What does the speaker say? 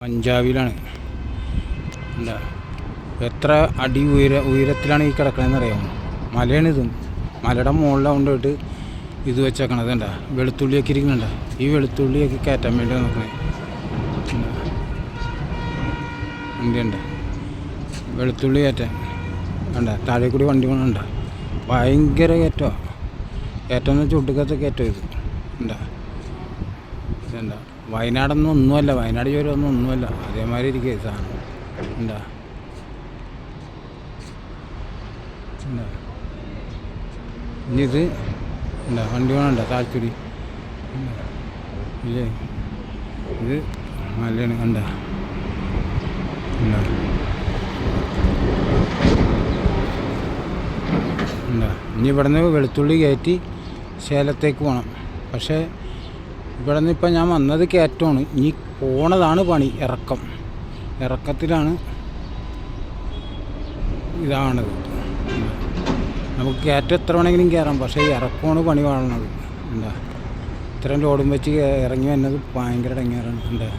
പഞ്ചാബിലാണ്. എന്താ എത്ര അടി ഉയരത്തിലാണ് ഈ കിടക്കണമെന്ന് അറിയാമോ? മലയാണിത്. മലയുടെ മുകളിലാണ് കൊണ്ടുപോയിട്ട് ഇത് വെച്ചേക്കണത്. എന്താ വെളുത്തുള്ളിയൊക്കെ ഇരിക്കുന്നുണ്ട. ഈ വെളുത്തുള്ളിയൊക്കെ കയറ്റാൻ വേണ്ടി നോക്കണേ. ഉണ്ട് വെളുത്തുള്ളി കയറ്റാൻ വേണ്ട. താഴെ കൂടി വണ്ടി കൊണ്ടുണ്ട. ഭയങ്കര കയറ്റമാണ്. കയറ്റം എന്ന് വെച്ചാൽ ഒടുക്കത്തെ കയറ്റം ഇത്. ഇതെന്താ വയനാടൊന്നും ഒന്നുമല്ല. വയനാട് ചുരമൊന്നും ഒന്നുമല്ല. അതേമാതിരി ഇരിക്കുക സാധനം. എന്താ ഇനി ഇത് എന്താ വണ്ടി കൊണ്ടുണ്ട. താഴ്ചൂടി ഇല്ലേ? ഇത് മലയാണ്. കണ്ട എന്താ ഇനി ഇവിടെ നിന്ന് വെളുത്തുള്ളി കയറ്റി സേലത്തേക്ക് പോകണം. പക്ഷേ ഇവിടെ നിന്ന് ഇപ്പം ഞാൻ വന്നത് കയറ്റമാണ്. ഇനി പോണതാണ് പണി. ഇറക്കത്തിലാണ് ഇതാണത്. നമുക്ക് കയറ്റം എത്ര വേണമെങ്കിലും കയറാം. പക്ഷേ ഇറക്കമാണ് പണി കാണുന്നത്. എന്താ ഇത്രയും ലോഡും വെച്ച് ഇറങ്ങി വരുന്നത് ഭയങ്കര ഇടങ്ങേറാണ്. എന്താ